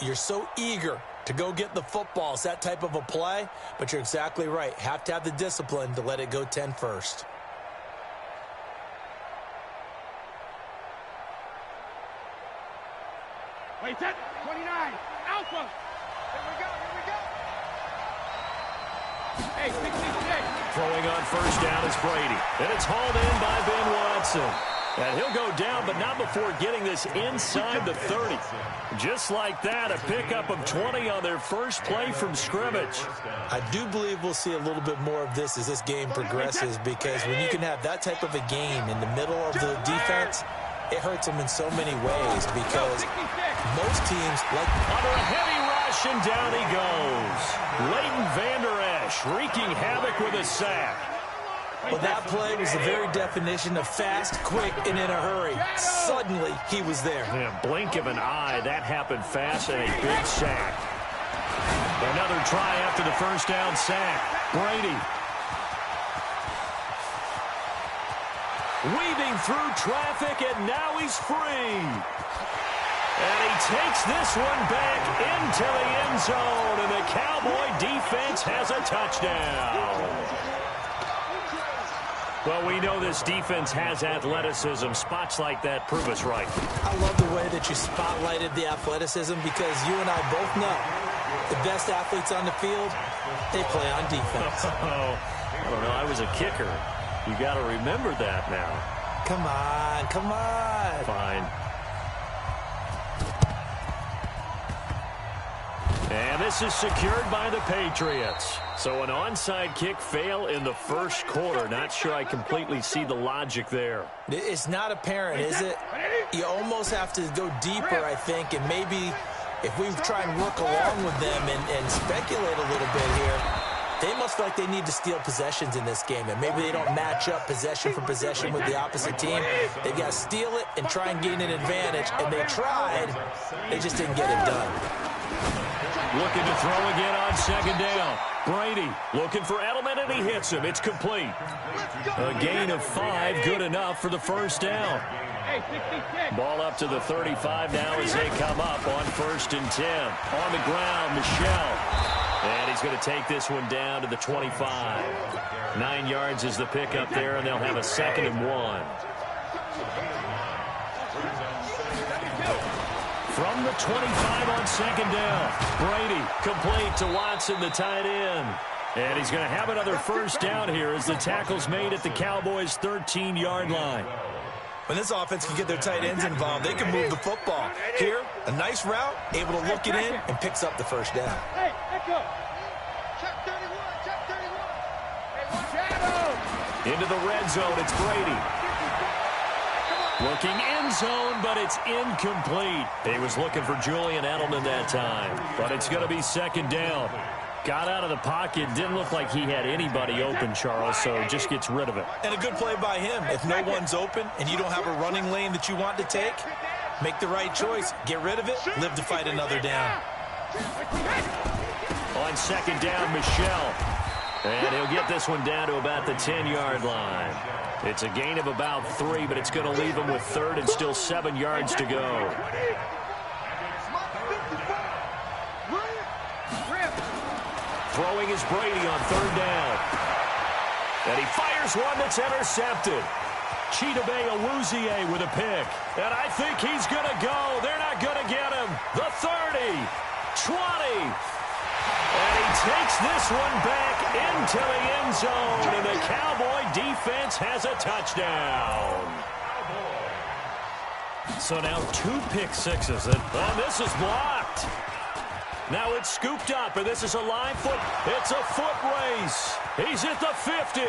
You're so eager to go get the football. It's that type of a play, but you're exactly right. Have to have the discipline to let it go 10 first. Wait, set. 29. Alpha. Here we go. Hey, 66. Throwing on first down is Brady. And it's hauled in by Ben Watson. And he'll go down, but not before getting this inside the 30. Just like that, a pickup of 20 on their first play from scrimmage. I do believe we'll see a little bit more of this as this game progresses, because when you can have that type of a game in the middle of the defense, it hurts them in so many ways, because most teams like... Under a heavy rush, and down he goes. Leighton Vander Esch wreaking havoc with a sack. Well, that play was the very definition of fast, quick, and in a hurry. Suddenly, he was there. In a blink of an eye, that happened fast, and a big sack. Another try after the first down sack. Brady. Weaving through traffic, and now he's free. And he takes this one back into the end zone, and the Cowboy defense has a touchdown. Well, we know this defense has athleticism. Spots like that prove us right. I love the way that you spotlighted the athleticism, because you and I both know the best athletes on the field, they play on defense. Oh, I don't know. I was a kicker. You got to remember that now. Come on. Fine. And this is secured by the Patriots. So an onside kick fail in the first quarter. Not sure I completely see the logic there. It's not apparent, is it? You almost have to go deeper, I think, and maybe if we try and work along with them and speculate a little bit here, they must feel like they need to steal possessions in this game, and maybe they don't match up possession for possession with the opposite team. They've got to steal it and try and gain an advantage, and they tried. They just didn't get it done. Looking to throw again on second down. Brady looking for Edelman, and he hits him. It's complete. A gain of 5, good enough for the first down. Ball up to the 35 now as they come up on 1st and 10. On the ground, Michel. And he's going to take this one down to the 25. 9 yards is the pickup there, and they'll have a 2nd and 1. From the 25 on second down. Brady complete to Watson, the tight end. And he's going to have another first down here as the tackle's made at the Cowboys' 13-yard line. When this offense can get their tight ends involved, they can move the football. Here, a nice route, able to look it in, and picks up the first down. Hey, let's go. Check 31, check 31. Hey, shadow. Into the red zone, it's Brady. Looking end zone, but it's incomplete. He was looking for Julian Edelman that time, but it's going to be 2nd down. Got out of the pocket, didn't look like he had anybody open, Charles, so just gets rid of it. And a good play by him. If no one's open and you don't have a running lane that you want to take, make the right choice. Get rid of it, live to fight another down. On 2nd down, Michel. And he'll get this one down to about the 10-yard line. It's a gain of about 3, but it's going to leave him with 3rd and still 7 yards to go. Throwing is Brady on 3rd down. And he fires one that's intercepted. Chidobe Awuzie with a pick. And I think he's going to go. They're not going to get him. The 30, 20. And he takes this one back into the end zone. And the Cowboy defense has a touchdown. So now 2 pick sixes. And this is blocked. Now it's scooped up, and this is a live foot. It's a foot race. He's at the 50,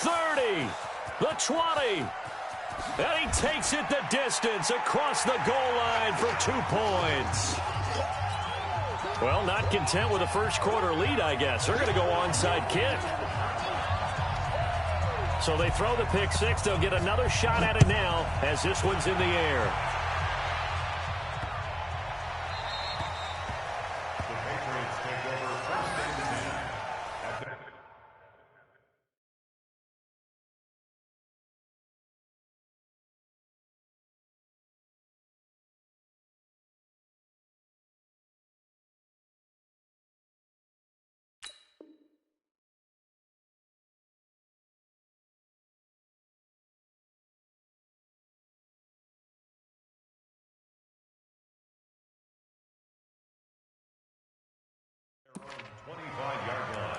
30, the 20. And he takes it the distance across the goal line for 2 points. Well, not content with a first quarter lead, I guess. They're going to go onside kick. So they throw the pick six. They'll get another shot at it now as this one's in the air. 25-yard line.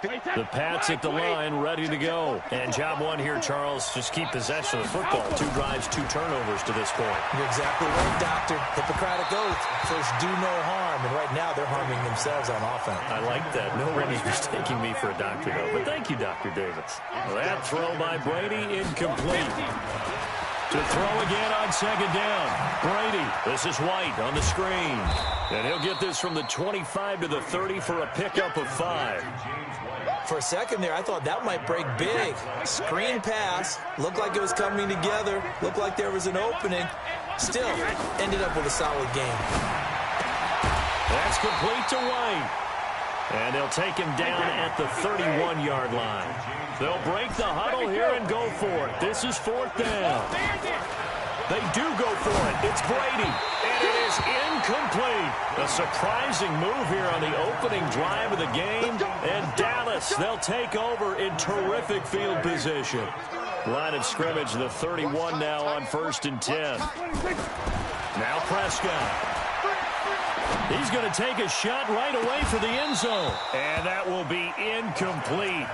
The Pats at the line, ready to go. And job one here, Charles, just keep possession of the football. 2 drives, 2 turnovers to this point. You're exactly right, Doctor. Hippocratic oath. First, do no harm. And right now, they're harming themselves on offense. I like that. No one is mistaking me for a doctor, though. But thank you, Dr. Davis. That throw by Brady, incomplete. To throw again on second down. Brady, this is White on the screen. And he'll get this from the 25 to the 30 for a pickup of 5. For a second there, I thought that might break big. Screen pass. Looked like it was coming together. Looked like there was an opening. Still, ended up with a solid game. That's complete to White. And they'll take him down at the 31-yard line. They'll break the huddle here and go for it. This is 4th down. They do go for it. It's Brady. And it is incomplete. A surprising move here on the opening drive of the game. And Dallas, they'll take over in terrific field position. Line of scrimmage, the 31 now on 1st and 10. Now Prescott. He's going to take a shot right away for the end zone. And that will be incomplete.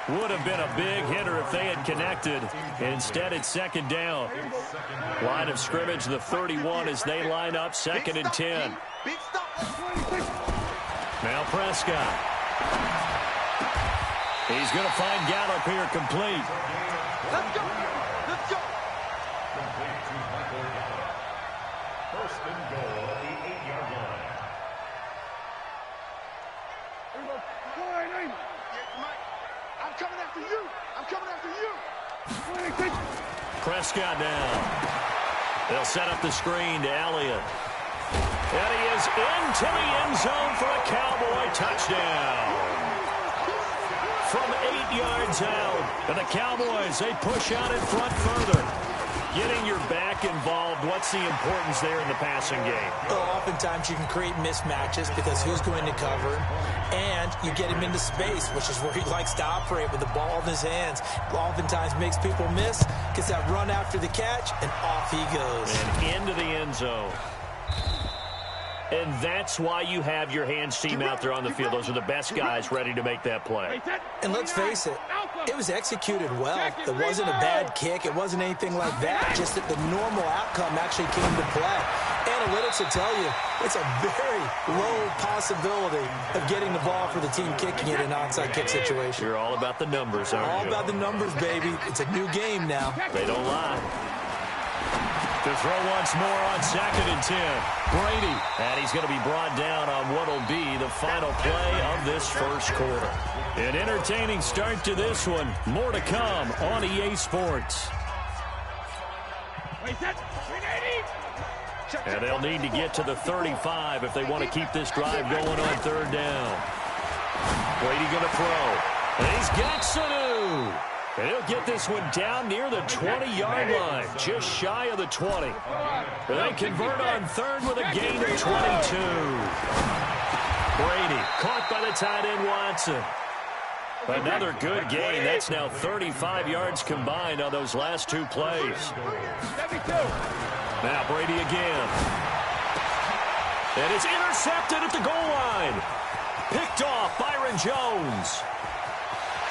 Would have been a big hitter if they had connected. Instead, it's 2nd down. Line of scrimmage, the 31 as they line up 2nd and 10. Now Prescott. He's going to find Gallup here complete. Let's go. Let's go. First and goal at the 8-yard line. I'm coming after you. I'm coming after you. Prescott down. They'll set up the screen to Elliott. And he is into the end zone for a Cowboy touchdown. From 8 yards out. And the Cowboys, they push out in front further. Getting your back involved, what's the importance there in the passing game? Well, oftentimes you can create mismatches because who's going to cover him, and you get him into space, which is where he likes to operate with the ball in his hands. Oftentimes makes people miss, gets that run after the catch, and off he goes. And into the end zone. And that's why you have your hands team out there on the field. Those are the best guys ready to make that play. And let's face it, it was executed well. It wasn't a bad kick. It wasn't anything like that. Just that the normal outcome actually came to play. Analytics will tell you it's a very low possibility of getting the ball for the team kicking it in an onside kick situation. You're all about the numbers, aren't you? All about the numbers, baby. It's a new game now. They don't lie. To throw once more on 2nd and 10. Brady. And he's going to be brought down on what will be the final play of this first quarter. An entertaining start to this one. More to come on EA Sports. And they'll need to get to the 35 if they want to keep this drive going on 3rd down. Brady going to throw. And he's got Sanu. And he'll get this one down near the 20-yard line, just shy of the 20. They convert on 3rd with a gain of 22. Brady caught by the tight end Watson. Another good gain. That's now 35 yards combined on those last 2 plays. Now Brady again. And it's intercepted at the goal line. Picked off Byron Jones.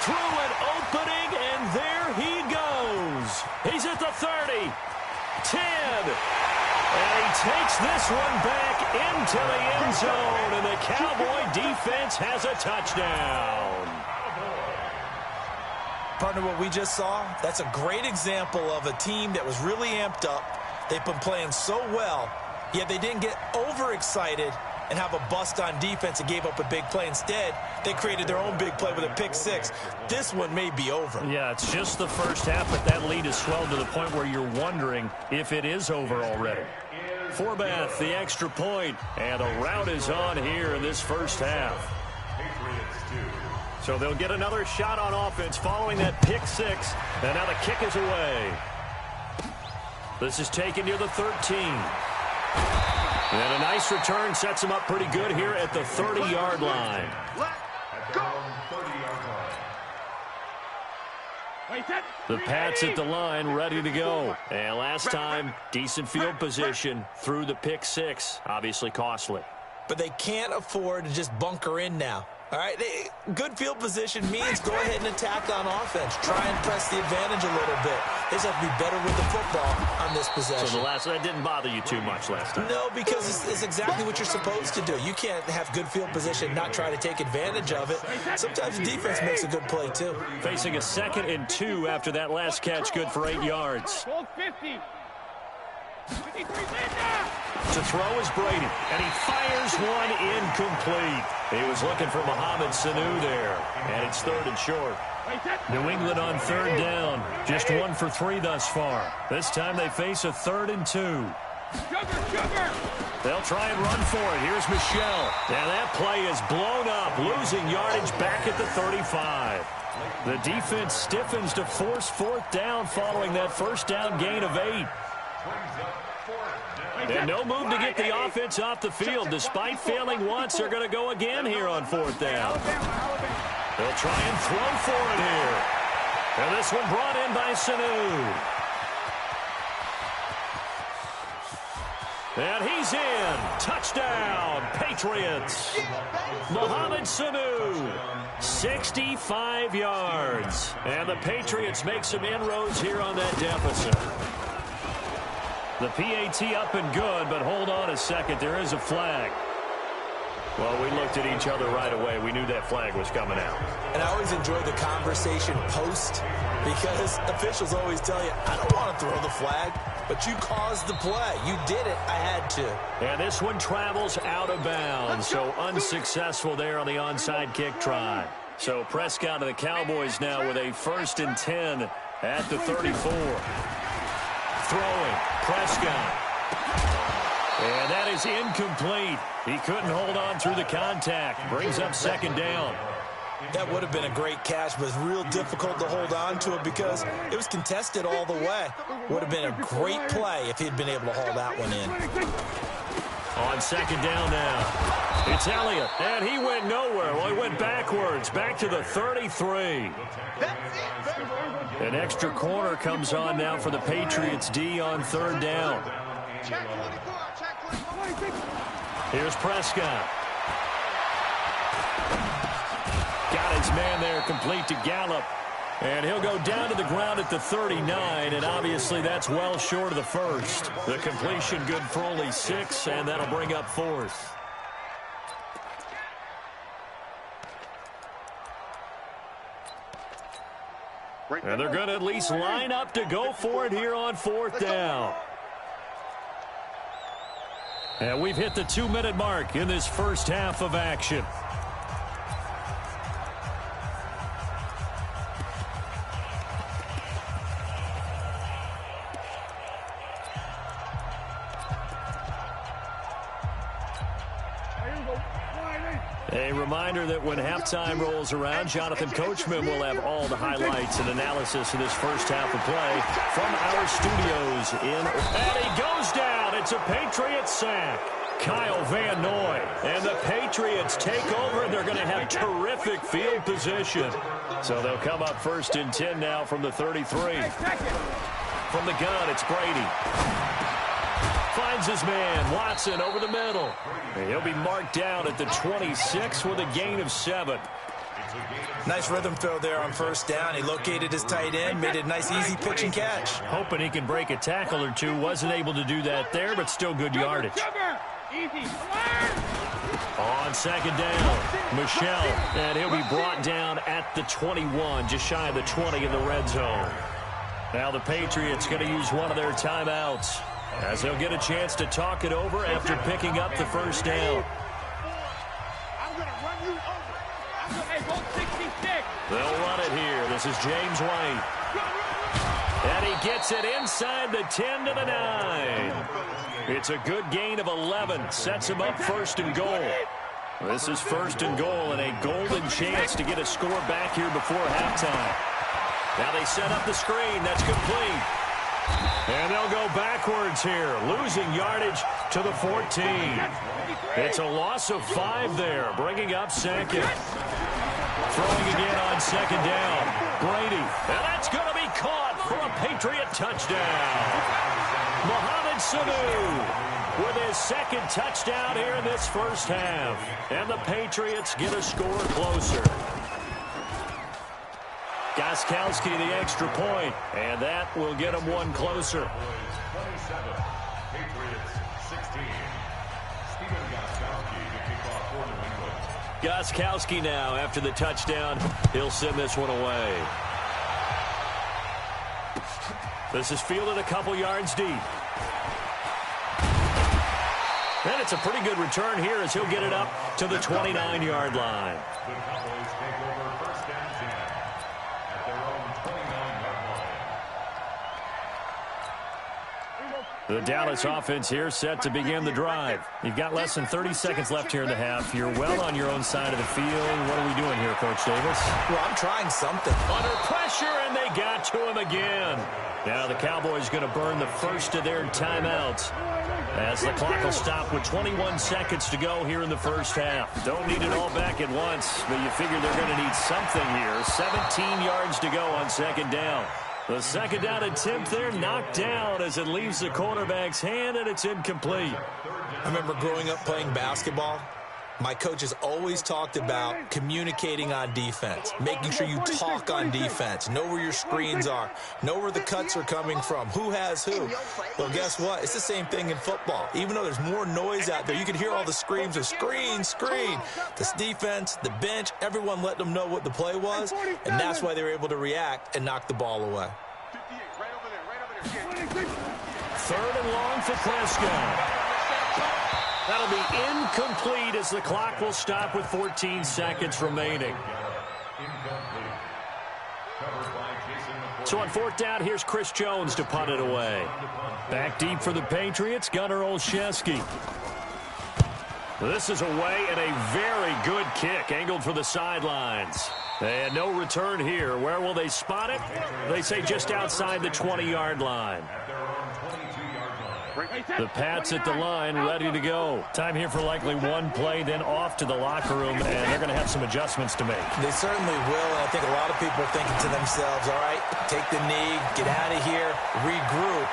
Through an opening, and there he goes. He's at the 30, 10, and he takes this one back into the end zone, and the Cowboy defense has a touchdown. Partner, what we just saw, that's a great example of a team that was really amped up. They've been playing so well, yet they didn't get overexcited and have a bust on defense and gave up a big play. Instead, they created their own big play with a pick-6. This one may be over. Yeah, it's just the first half, but that lead has swelled to the point where you're wondering if it is over already. Forbath, the extra point, and a rout is on here in this first half. So they'll get another shot on offense following that pick-6, and now the kick is away. This is taken near the 13. And a nice return sets him up pretty good here at the 30-yard line. The Pats at the line, ready to go. And last time, decent field position through the pick six. Obviously costly. But they can't afford to just bunker in now. All right, good field position means go ahead and attack on offense. Try and press the advantage a little bit. They just have to be better with the football on this possession. So that didn't bother you too much last time? No, because it's exactly what you're supposed to do. You can't have good field position and not try to take advantage of it. Sometimes the defense makes a good play, too. Facing a 2nd and 2 after that last catch, good for 8 yards. To throw is Brady, and he fires one incomplete. He was looking for Mohamed Sanu there, and it's 3rd and short. New England on 3rd down, just 1 for 3 thus far. This time they face a 3rd and 2. They'll try and run for it. Here's Michel, and that play is blown up, losing yardage back at the 35. The defense stiffens to force 4th down following that 1st down gain of 8. And no move to get the offense off the field. Despite failing once, they're going to go again here on 4th down. They'll try and throw for it here. And this one brought in by Sanu. And he's in. Touchdown, Patriots. Mohamed Sanu, 65 yards. And the Patriots make some inroads here on that deficit. The PAT up and good, but hold on a second. There is a flag. Well, we looked at each other right away. We knew that flag was coming out. And I always enjoy the conversation post because officials always tell you, I don't want to throw the flag, but you caused the play. You did it. I had to. And this one travels out of bounds, so unsuccessful there on the onside kick try. So Prescott of the Cowboys now with a 1st and 10 at the 34. Throwing, Prescott. And that is incomplete. He couldn't hold on through the contact. Brings up 2nd down. That would have been a great catch, but it's real difficult to hold on to it because it was contested all the way. Would have been a great play if he'd been able to haul that one in. On 2nd down now. It's Elliott, and he went nowhere. Well, he went backwards, back to the 33. An extra corner comes on now for the Patriots D on 3rd down. Here's Prescott. Got his man there, complete to Gallup. And he'll go down to the ground at the 39, and obviously that's well short of the 1st. The completion good for only 6, and that'll bring up 4th. And they're going to at least line up to go for it here on 4th down. And we've hit the 2-minute mark in this first half of action. A reminder that when halftime rolls around, Jonathan Coachman will have all the highlights and analysis of this first half of play from our studios in. And he goes down. It's a Patriots sack. Kyle Van Noy. And the Patriots take over, and they're going to have terrific field position. So they'll come up 1st and 10 now from the 33. From the gun, it's Brady. Finds his man, Watson, over the middle. And he'll be marked down at the 26 with a gain of 7. Nice rhythm throw there on 1st down. He located his tight end, made it a nice, easy pitch and catch. Hoping he can break a tackle or two. Wasn't able to do that there, but still good yardage. On 2nd down, Michel, and he'll be brought down at the 21, just shy of the 20 in the red zone. Now the Patriots going to use one of their timeouts, as they'll get a chance to talk it over after picking up the 1st down. They'll run it here. This is James White. And he gets it inside the 10 to the 9. It's a good gain of 11. Sets him up 1st and goal. This is 1st and goal and a golden chance to get a score back here before halftime. Now they set up the screen. That's complete. And they'll go backwards here, losing yardage to the 14. It's a loss of 5 there, bringing up 2nd. Throwing again on second down. Brady. And that's going to be caught for a Patriot touchdown. Mohamed Sanu with his second touchdown here in this first half. And the Patriots get a score closer. Gostkowski the extra point, and that will get him one closer. 27, Patriots 16. Stephen Gostkowski to kick off for New England. Gostkowski now after the touchdown. He'll send this one away. This is fielded a couple yards deep. And it's a pretty good return here as he'll get it up to the 29-yard line. The Cowboys take over first and 10 at their own 29-yard line. The Dallas offense here set to begin the drive. You've got less than 30 seconds left here in the half. You're well on your own side of the field. What are we doing here, Coach Davis? Well, I'm trying something. Under pressure, and they got to him again. Now the Cowboys going to burn the first of their timeouts as the clock will stop with 21 seconds to go here in the first half. Don't need it all back at once, but you figure they're going to need something here. 17 yards to go on second down. The second down attempt there knocked down as it leaves the quarterback's hand, and it's incomplete. I remember growing up playing basketball. My coaches always talked about communicating on defense, making sure you talk on defense, know where your screens are, know where the cuts are coming from, who has who. Well, guess what? It's the same thing in football. Even though there's more noise out there, you can hear all the screams of screen, screen. This defense, the bench, everyone let them know what the play was, and that's why they were able to react and knock the ball away. Third and long for Prescott. That'll be incomplete as the clock will stop with 14 seconds remaining. So on fourth down, here's Chris Jones to punt it away. Back deep for the Patriots, Gunnar Olszewski. This is away and a very good kick, angled for the sidelines. And no return here. Where will they spot it? They say just outside the 20-yard line. The Pats at the line, ready to go. Time here for likely one play, then off to the locker room, and they're going to have some adjustments to make. They certainly will, and I think a lot of people are thinking to themselves, all right, take the knee, get out of here, regroup.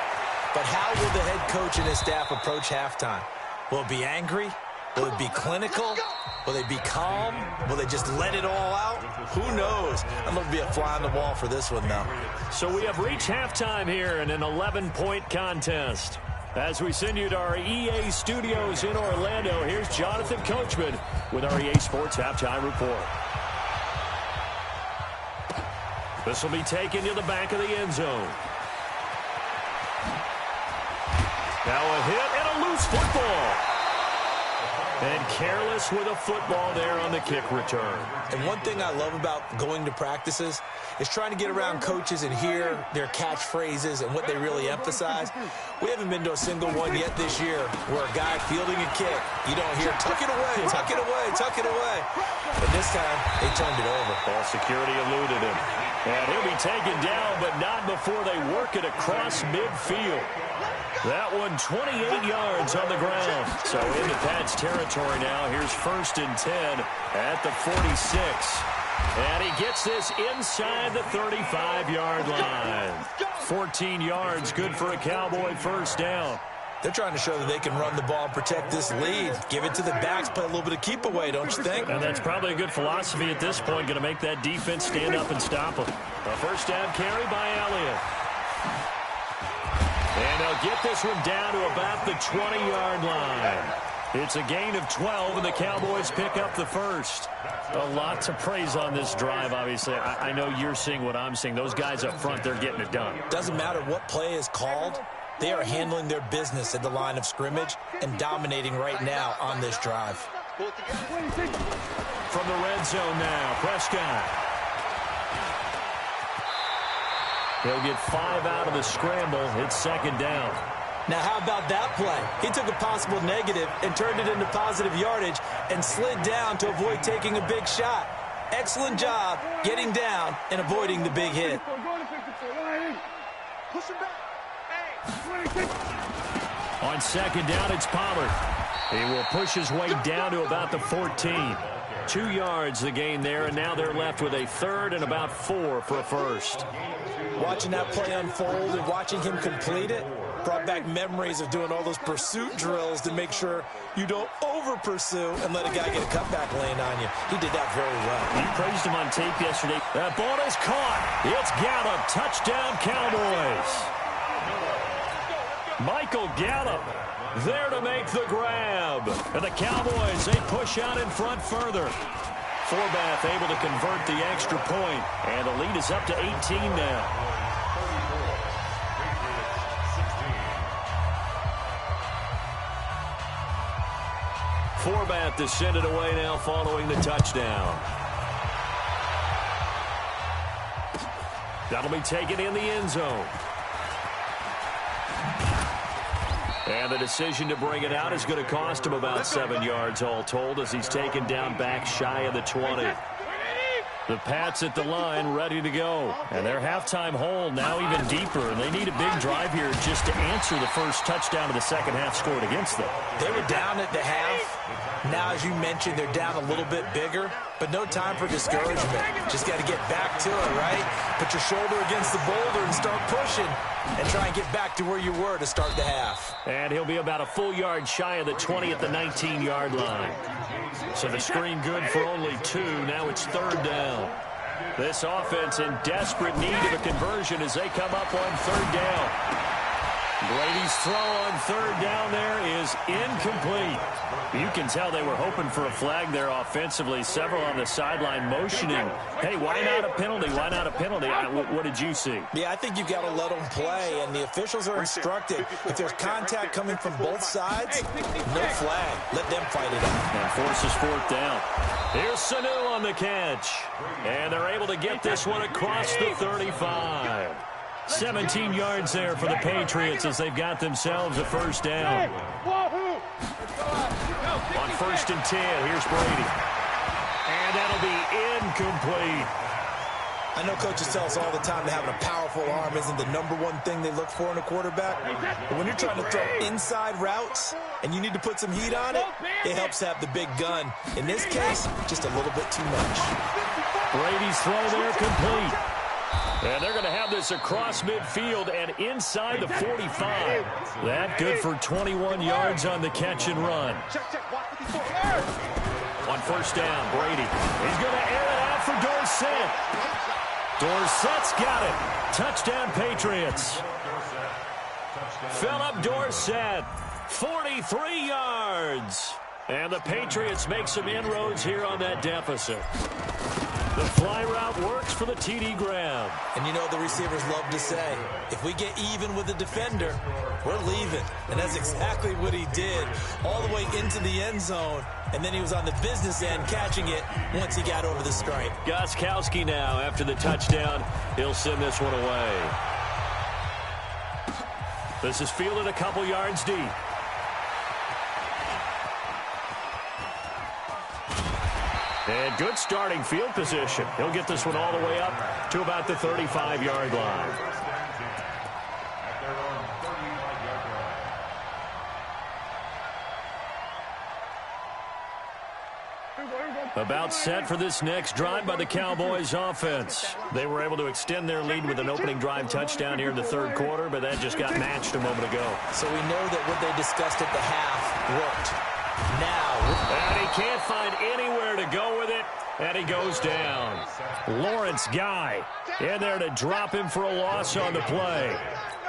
But how will the head coach and his staff approach halftime? Will it be angry? Will it be clinical? Will they be calm? Will they just let it all out? Who knows? I'm going to be a fly on the wall for this one, though. So we have reached halftime here in an 11-point contest. As we send you to our EA studios in Orlando, here's Jonathan Coachman with our EA Sports Halftime Report. This will be taken to the back of the end zone. Now a hit and a loose football. And careless with a football there on the kick return. And one thing I love about going to practices is trying to get around coaches and hear their catchphrases and what they really emphasize. We haven't been to a single one yet this year where a guy fielding a kick, you don't hear, tuck it away, tuck it away, tuck it away. But this time, they turned it over. Ball security eluded him. And he'll be taken down, but not before they work it across midfield. That one 28 yards on the ground. So into Pat's territory now. Here's first and 10 at the 46. And he gets this inside the 35-yard line. 14 yards, good for a Cowboy first down. They're trying to show that they can run the ball and protect this lead. Give it to the backs, play a little bit of keep away, don't you think? And that's probably a good philosophy at this point, going to make that defense stand up and stop them. A first down carry by Elliott. And they'll get this one down to about the 20-yard line. It's a gain of 12, and the Cowboys pick up the first. A lot to praise on this drive, obviously. I know you're seeing what I'm seeing. Those guys up front, they're getting it done. Doesn't matter what play is called. They are handling their business at the line of scrimmage and dominating right now on this drive. From the red zone now, Prescott. He'll get 5 out of the scramble. It's second down. Now, how about that play? He took a possible negative and turned it into positive yardage and slid down to avoid taking a big shot. Excellent job getting down and avoiding the big hit. On second down, it's Pollard. He will push his way down to about the 14. 2 yards the gain there, and now they're left with a third and about 4 for a first. Watching that play unfold and watching him complete it brought back memories of doing all those pursuit drills to make sure you don't over-pursue and let a guy get a cutback lane on you. He did that very well. You praised him on tape yesterday. That ball is caught. It's Gallup. Touchdown, Cowboys. Michael Gallup there to make the grab. And the Cowboys, they push out in front further. Forbath able to convert the extra point, and the lead is up to 18 now. Forbath to send it away now following the touchdown. That'll be taken in the end zone. And the decision to bring it out is going to cost him about 7 yards all told as he's taken down back shy of the 20. The Pats at the line ready to go. And their halftime hole now even deeper. And they need a big drive here just to answer the first touchdown of the second half scored against them. They were down at the half. Now, as you mentioned, they're down a little bit bigger, but no time for discouragement. Just got to get back to it, right? Put your shoulder against the boulder and start pushing and try and get back to where you were to start the half. And he'll be about a full yard shy of the 20 at the 19-yard line. So the screen good for only 2. Now it's third down. This offense in desperate need of a conversion as they come up on third down. Brady's throw on third down there is incomplete. You can tell they were hoping for a flag there offensively. Several on the sideline motioning. Hey, why not a penalty? Why not a penalty? What did you see? Yeah, I think you've got to let them play, and the officials are instructed. If there's contact coming from both sides, no flag. Let them fight it out. And forces fourth down. Here's Sanu on the catch. And they're able to get this one across the 35. 17 yards there for the Patriots as they've got themselves a first down. On first and 10, here's Brady. And that'll be incomplete. I know coaches tell us all the time that having a powerful arm isn't the #1 thing they look for in a quarterback. But when you're trying to throw inside routes and you need to put some heat on it, it helps to have the big gun. In this case, just a little bit too much. Brady's throw there complete. And they're going to have this across midfield and inside the 45. That good for 21 yards on the catch and run. On first down, Brady. He's going to air it out for Dorsett. Dorsett's got it. Touchdown, Patriots. Philip Dorsett, 43 yards. And the Patriots make some inroads here on that deficit. The fly route works for the TD grab. And you know the receivers love to say, if we get even with the defender, we're leaving. And that's exactly what he did, all the way into the end zone. And then he was on the business end catching it once he got over the stripe. Gostkowski now, after the touchdown, he'll send this one away. This is fielded a couple yards deep. And good starting field position. He'll get this one all the way up to about the 35-yard line. About set for this next drive by the Cowboys offense. They were able to extend their lead with an opening drive touchdown here in the third quarter, but that just got matched a moment ago. So we know that what they discussed at the half worked. Now. And he can't find anywhere to go with it, and he goes down. Lawrence Guy in there to drop him for a loss on the play.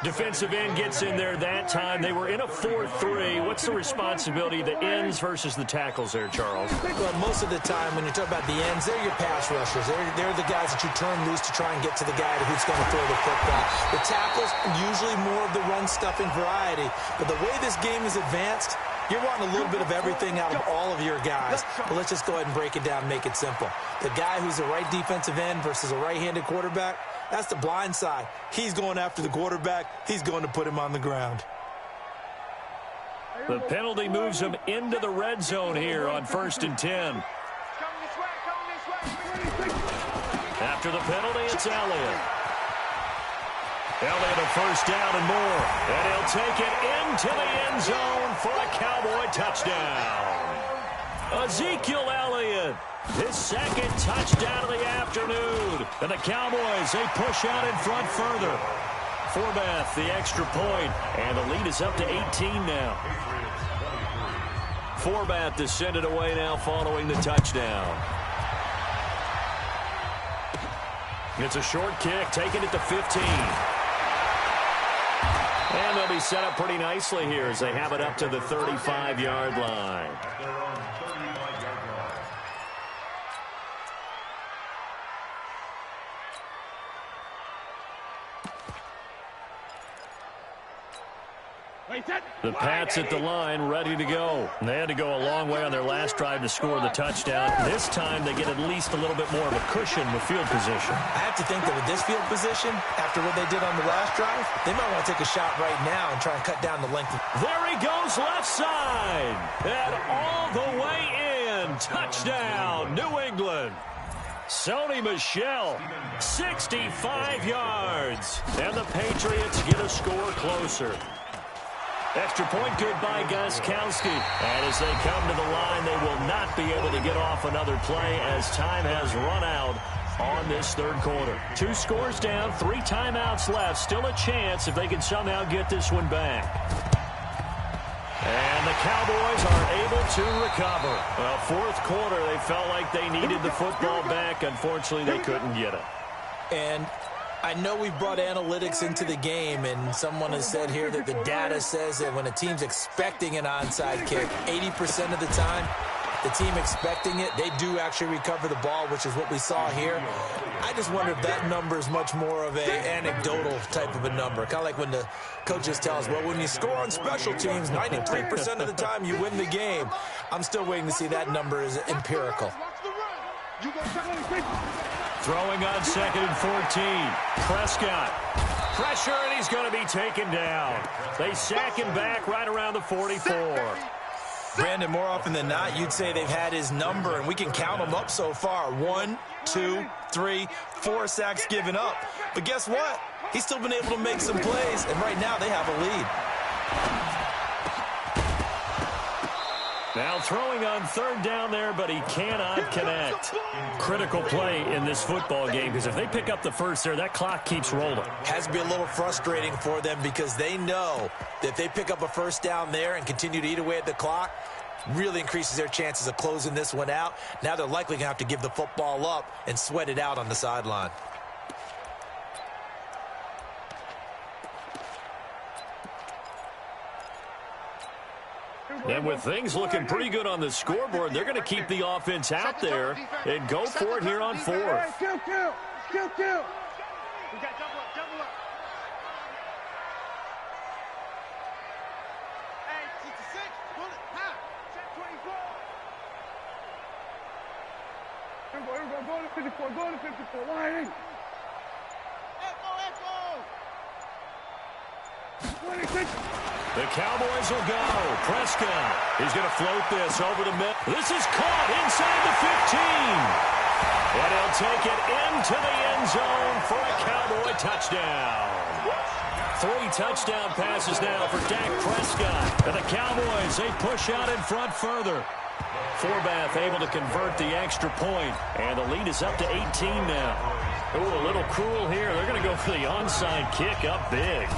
Defensive end gets in there that time. They were in a 4-3. What's the responsibility of the ends versus the tackles there, Charles? Well, most of the time when you talk about the ends, they're your pass rushers. They're the guys that you turn loose to try and get to the guy who's going to throw the football. The tackles, usually more of the run-stuffing variety. But the way this game is advanced, you're wanting a little bit of everything out of all of your guys. But let's just go ahead and break it down and make it simple. The guy who's a right defensive end versus a right-handed quarterback, that's the blind side. He's going after the quarterback. He's going to put him on the ground. The penalty moves him into the red zone here on first and 10. After the penalty, it's Elliott. Elliott a first down and more. And he'll take it into the end zone for a Cowboy touchdown. Ezekiel Elliott, his second touchdown of the afternoon. And the Cowboys, they push out in front further. Forbath, the extra point, and the lead is up to 18 now. Forbath to send it away now following the touchdown. It's a short kick, taking it to 15. And they'll be set up pretty nicely here as they have it up to the 35-yard line. The Pats at the line, ready to go. And they had to go a long way on their last drive to score the touchdown. This time they get at least a little bit more of a cushion with field position. I have to think that with this field position, after what they did on the last drive, they might want to take a shot right now and try and cut down the length. There he goes, left side. And all the way in. Touchdown, New England. Sony Michel, 65 yards. And the Patriots get a score closer. Extra point good by Gostkowski. And as they come to the line, they will not be able to get off another play as time has run out on this third quarter. 2 scores down, 3 timeouts left. Still a chance if they can somehow get this one back. And the Cowboys are able to recover. Well, fourth quarter, they felt like they needed the football back. Unfortunately, they couldn't get it. And I know we brought analytics into the game, and someone has said here that the data says that when a team's expecting an onside kick, 80% of the time, the team expecting it, they do actually recover the ball, which is what we saw here. I just wonder if that number is much more of an anecdotal type of a number. Kind of like when the coaches tell us, well, when you score on special teams, 93% of the time you win the game. I'm still waiting to see that number is empirical. Throwing on 2nd and 14. Prescott. Pressure, and he's going to be taken down. They sack him back right around the 44. Brandon, more often than not, you'd say they've had his number, and we can count them up so far. 1, 2, 3, 4 sacks given up. But guess what? He's still been able to make some plays, and right now they have a lead. Now throwing on 3rd down there, but he cannot connect. Critical play in this football game, because if they pick up the first there, that clock keeps rolling. Has to be a little frustrating for them because they know that if they pick up a first down there and continue to eat away at the clock, really increases their chances of closing this one out. Now they're likely going to have to give the football up and sweat it out on the sideline. And with things looking pretty good on the scoreboard, they're going to keep the offense out there and go for it here on 4th. Kill. We got double up. Hey, 66, bullet, high, check 24. Here we go, go to 54, line in. Echo. 26. The Cowboys will go. Prescott, he's going to float this over the middle. This is caught inside the 15. And he'll take it into the end zone for a Cowboy touchdown. 3 touchdown passes now for Dak Prescott. And the Cowboys, they push out in front further. Forbath able to convert the extra point. And the lead is up to 18 now. Ooh, a little cruel here. They're going to go for the onside kick up big.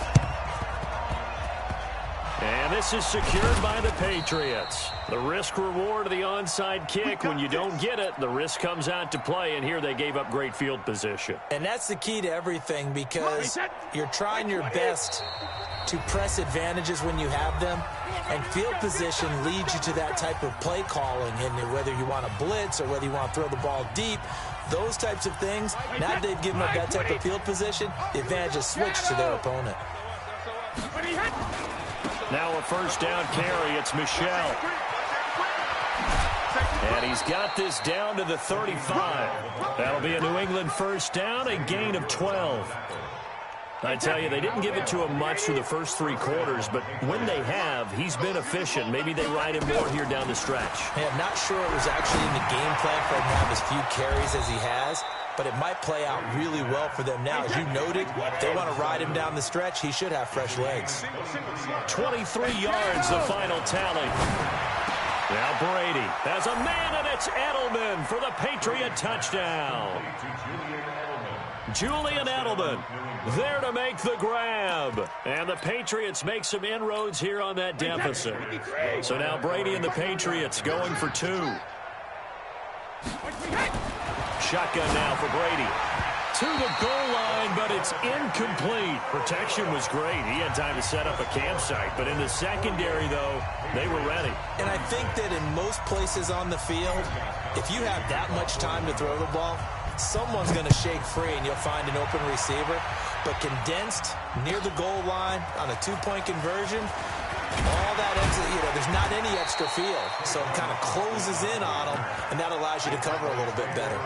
And this is secured by the Patriots. The risk-reward of the onside kick, when you don't get it, the risk comes out to play, and here they gave up great field position. And that's the key to everything because you're trying your best to press advantages when you have them, and field position leads you to that type of play calling, and whether you want to blitz or whether you want to throw the ball deep, those types of things, now that they've given up that type of field position, the advantage is switched to their opponent. Now a first down carry. It's Michel. And he's got this down to the 35. That'll be a New England first down, a gain of 12. I tell you, they didn't give it to him much through the first 3 quarters, but when they have, he's been efficient. Maybe they ride him more here down the stretch. Yeah, I'm not sure it was actually in the game plan for him to have as few carries as he has, but it might play out really well for them now. As you noted, if they want to ride him down the stretch, he should have fresh legs. 23 yards, the final tally. Now Brady has a man, and it's Edelman for the Patriot touchdown. Julian Edelman there to make the grab. And the Patriots make some inroads here on that deficit. So now Brady and the Patriots going for two. Shotgun now for Brady. To the goal line, but it's incomplete. Protection was great. He had time to set up a campsite. But in the secondary, though, they were ready. And I think that in most places on the field, if you have that much time to throw the ball, someone's going to shake free and you'll find an open receiver. But condensed near the goal line on a two-point conversion, all that exit, there's not any extra field. So it kind of closes in on them, and that allows you to cover a little bit better.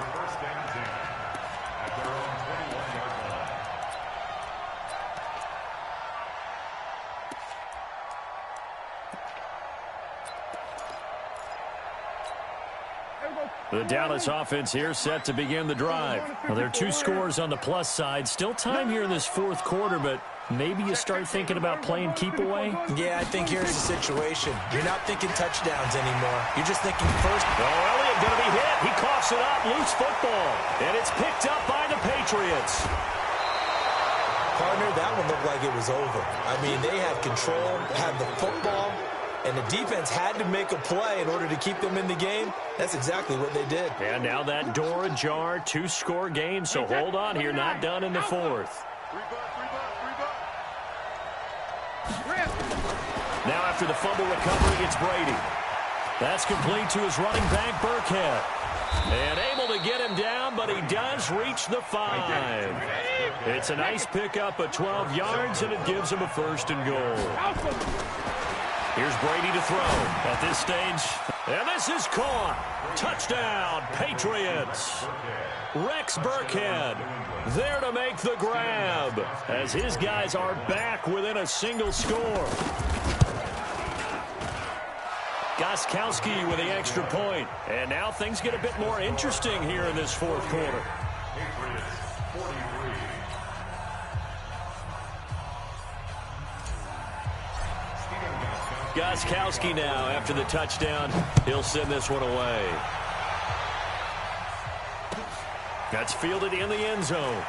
The Dallas offense here set to begin the drive. Well, there are two scores on the plus side. Still time here in this fourth quarter, but maybe you start thinking about playing keep away? Yeah, I think here's the situation. You're not thinking touchdowns anymore. You're just thinking first. Oh, Elliott going to be hit. He coughs it up. Loose football. And it's picked up by the Patriots. Partner, that one looked like it was over. I mean, they had control, had the football, and the defense had to make a play in order to keep them in the game. That's exactly what they did. And now that door ajar, two-score game, so hold on here, not done in the fourth. Now after the fumble recovery, it's Brady. That's complete to his running back, Burkhead. And able to get him down, but he does reach the 5. It's a nice pickup of 12 yards, and it gives him a first and goal. Here's Brady to throw at this stage. And this is caught. Touchdown, Patriots. Rex Burkhead there to make the grab as his guys are back within a single score. Gostkowski with the extra point. And now things get a bit more interesting here in this fourth quarter. Gostkowski now after the touchdown. He'll send this one away. That's fielded in the end zone.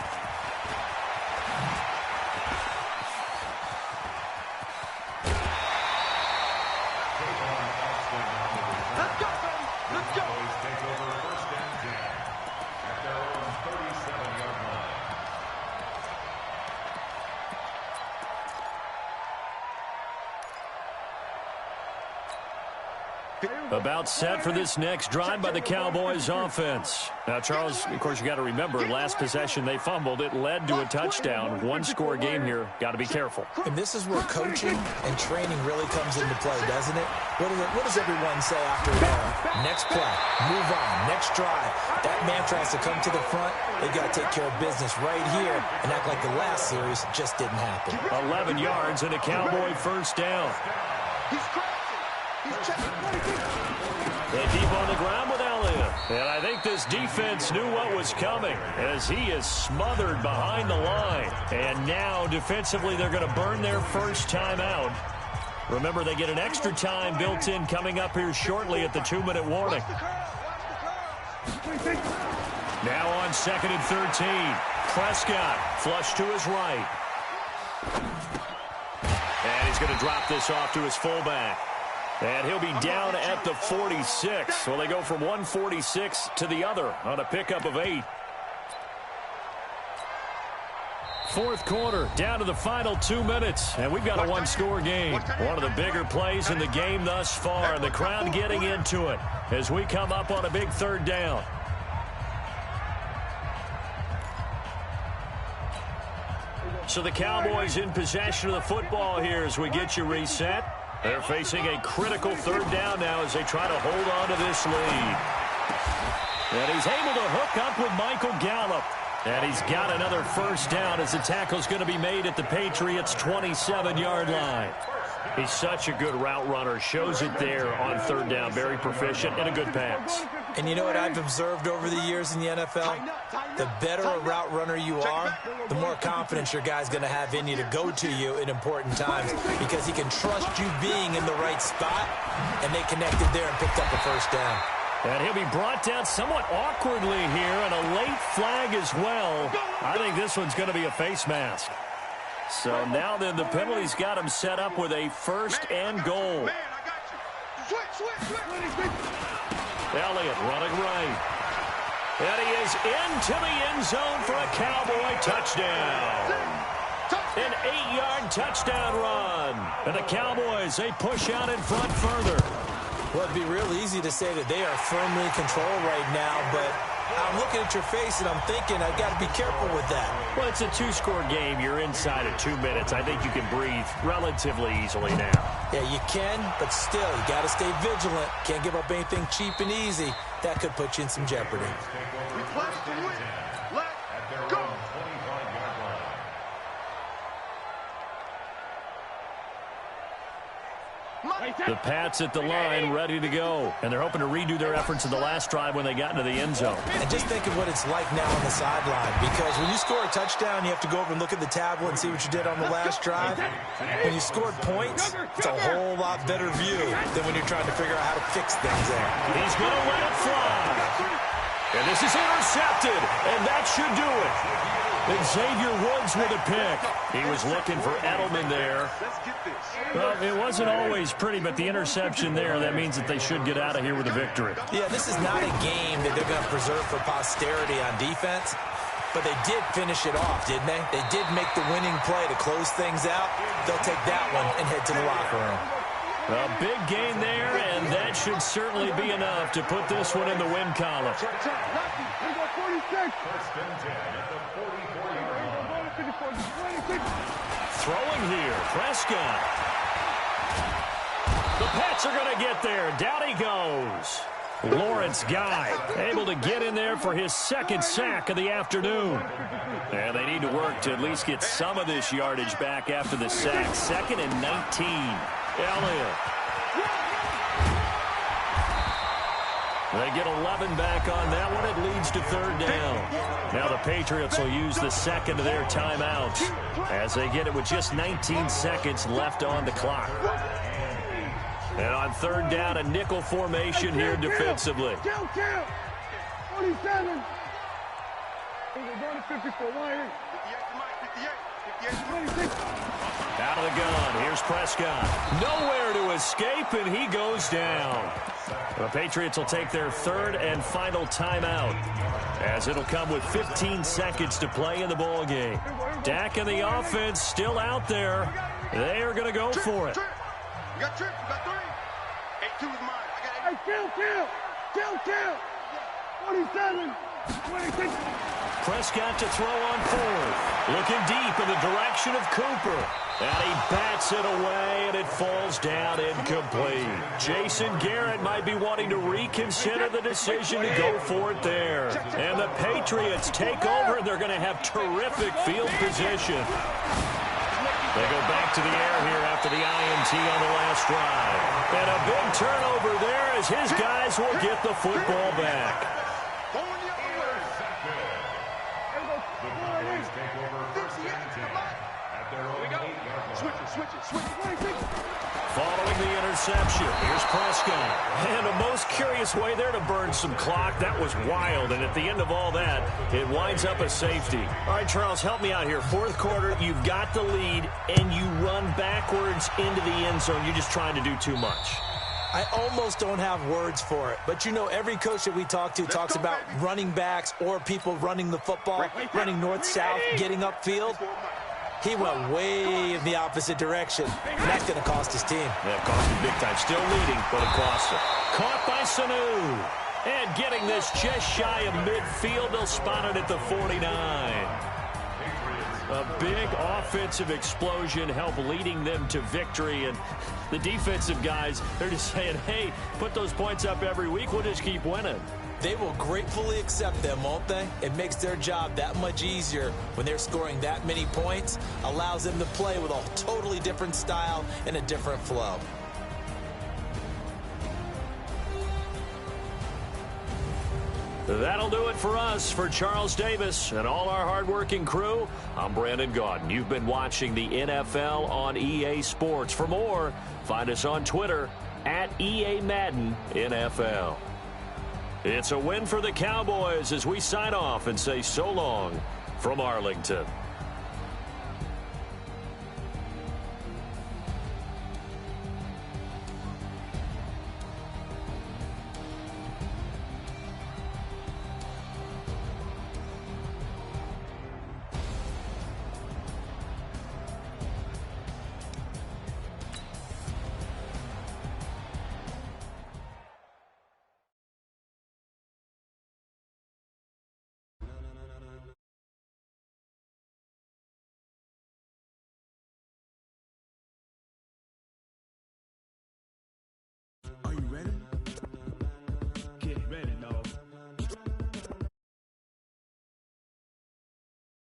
Let's go, baby. Let's go. Take over first and 10 at their own 37-yard line. About set for this next drive by the Cowboys offense. Now, Charles, of course, you got to remember, last possession they fumbled. It led to a touchdown. One-score game here. Got to be careful. And this is where coaching and training really comes into play, doesn't it? What does everyone say after an error? Next play, move on, next drive. That mantra has to come to the front. They got to take care of business right here and act like the last series just didn't happen. 11 yards and a Cowboy first down. He's crazy. He's checking. They keep on the ground with Elliott. And I think this defense knew what was coming as he is smothered behind the line. And now, defensively, they're going to burn their first time out. Remember, they get an extra time built in coming up here shortly at the 2-minute warning. Now on 2nd and 13. Prescott flush to his right. And he's going to drop this off to his fullback. And he'll be down at the 46. Well, they go from 146 to the other on a pickup of 8. Fourth quarter, down to the final 2 minutes, and we've got a one-score game. One of the bigger plays in the game thus far, and the crowd getting into it as we come up on a big third down. So the Cowboys in possession of the football here as we get you reset. They're facing a critical third down now as they try to hold on to this lead. And he's able to hook up with Michael Gallup. And he's got another first down as the tackle's going to be made at the Patriots' 27-yard line. He's such a good route runner. Shows it there on third down. Very proficient and a good pass. And you know what I've observed over the years in the NFL? The better a route runner you are, the more confidence your guy's going to have in you to go to you in important times because he can trust you being in the right spot, and they connected there and picked up a first down. And he'll be brought down somewhat awkwardly here, and a late flag as well. I think this one's going to be a face mask. So now then the penalty's got him set up with a first and goal. Elliott running right. And he is into the end zone for a Cowboy touchdown. An 8-yard touchdown run. And the Cowboys, they push out in front further. Well, it'd be real easy to say that they are firmly in control right now, but I'm looking at your face and I'm thinking I've got to be careful with that. Well, it's a 2-score game. You're inside of 2 minutes. I think you can breathe relatively easily now. Yeah, you can, but still, you got to stay vigilant. Can't give up anything cheap and easy. That could put you in some jeopardy. Let's go. The Pats at the line, ready to go. And they're hoping to redo their efforts in the last drive when they got into the end zone. And just think of what it's like now on the sideline, because when you score a touchdown, you have to go over and look at the tablet and see what you did on the last drive. When you scored points, it's a whole lot better view than when you're trying to figure out how to fix things there. He's going to let it fly. And this is intercepted, and that should do it. And Xavier Woods with a pick. He was looking for Edelman there. Well, it wasn't always pretty, but the interception there, that means that they should get out of here with a victory. Yeah, this is not a game that they're going to preserve for posterity on defense, but they did finish it off, didn't they? They did make the winning play to close things out. They'll take that one and head to the locker room. A big gain there, and that should certainly be enough to put this one in the win column. Throwing here, Prescott. The Pats are going to get there. Down he goes. Lawrence Guy able to get in there for his second sack of the afternoon. And they need to work to at least get some of this yardage back after the sack. 2nd and 19. Elliott. They get 11 back on that one. It leads to 3rd down. Now the Patriots will use the second of their timeouts as they get it with just 19 seconds left on the clock. And on 3rd down, a nickel formation here defensively. 47. Out of the gun. Here's Prescott. Nowhere to escape, and he goes down. The Patriots will take their 3rd and final timeout, as it'll come with 15 seconds to play in the ball game. Dak and the offense still out there. They are going to go for it. You got Trip. You got 3. 8-2 is mine. I got 8. Kill. 47. 26. Prescott to throw on 4th. Looking deep in the direction of Cooper. And he bats it away, and it falls down incomplete. Jason Garrett might be wanting to reconsider the decision to go for it there. And the Patriots take over, and they're going to have terrific field position. They go back to the air here after the INT on the last drive. And a big turnover there as his guys will get the football back. Following the interception, here's Prescott. And a most curious way there to burn some clock. That was wild, and at the end of all that, it winds up a safety. All right, Charles, help me out here. 4th quarter, you've got the lead, and you run backwards into the end zone. You're just trying to do too much. I almost don't have words for it, but you know every coach that we talk to talks about running backs or people running the football, running north-south, getting upfield. He went way in the opposite direction, and that's going to cost his team. That cost him big time. Still leading, but it cost him. Caught by Sanu. And getting this just shy of midfield. They'll spot it at the 49. A big offensive explosion helped leading them to victory. And the defensive guys, they're just saying, hey, put those points up every week. We'll just keep winning. They will gratefully accept them, won't they? It makes their job that much easier when they're scoring that many points. Allows them to play with a totally different style and a different flow. That'll do it for us. For Charles Davis and all our hardworking crew, I'm Brandon Gaudin. You've been watching the NFL on EA Sports. For more, find us on Twitter at EA Madden NFL. It's a win for the Cowboys as we sign off and say so long from Arlington.